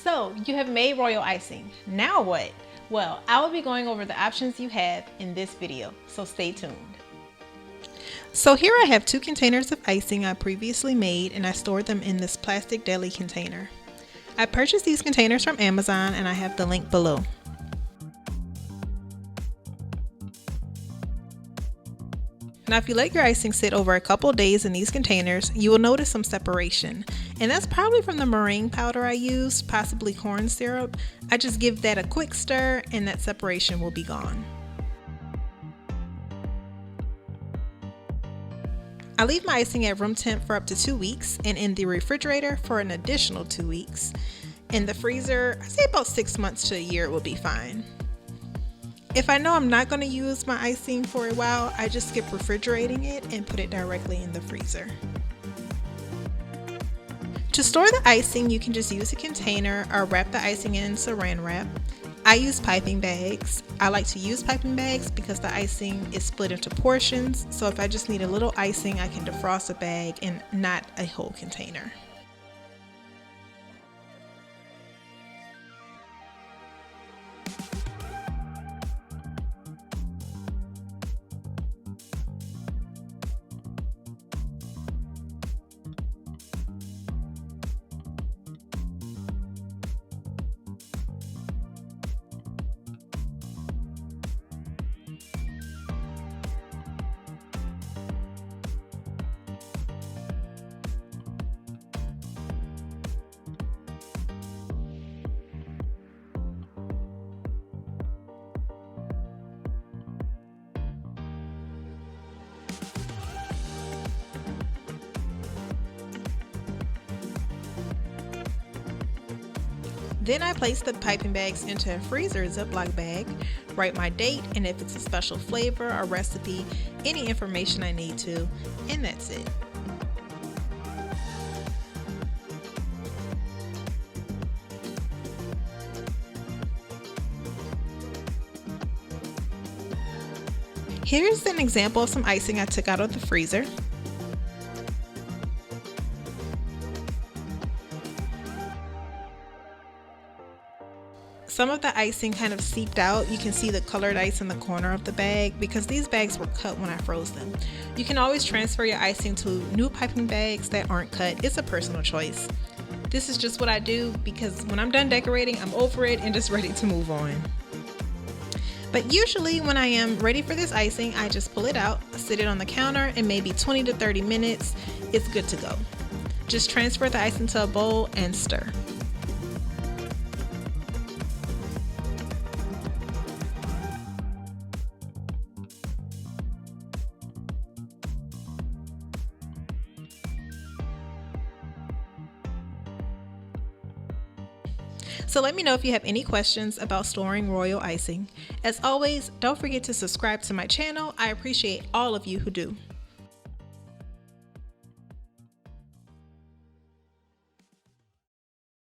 So you have made royal icing. Now what? Well, I will be going over the options you have in this video, so stay tuned. So here I have 2 containers of icing I previously made, and I stored them in this plastic deli container. I purchased these containers from Amazon, and I have the link below. Now if you let your icing sit over a couple days in these containers, you will notice some separation. And that's probably from the meringue powder I used, possibly corn syrup. I just give that a quick stir and that separation will be gone. I leave my icing at room temp for up to 2 weeks and in the refrigerator for an additional 2 weeks. In the freezer, I say about 6 months to a year will be fine. If I know I'm not going to use my icing for a while, I just skip refrigerating it and put it directly in the freezer. To store the icing, you can just use a container or wrap the icing in saran wrap. I use piping bags. I like to use piping bags because the icing is split into portions, so if I just need a little icing, I can defrost a bag and not a whole container. Then I place the piping bags into a freezer Ziploc bag, write my date, and if it's a special flavor or recipe, any information I need to, and that's it. Here's an example of some icing I took out of the freezer. Some of the icing kind of seeped out. You can see the colored ice in the corner of the bag because these bags were cut when I froze them. You can always transfer your icing to new piping bags that aren't cut. It's a personal choice. This is just what I do because when I'm done decorating, I'm over it and just ready to move on. But usually when I am ready for this icing, I just pull it out, sit it on the counter, and maybe 20 to 30 minutes, it's good to go. Just transfer the icing to a bowl and stir. So let me know if you have any questions about storing royal icing. As always, don't forget to subscribe to my channel. I appreciate all of you who do.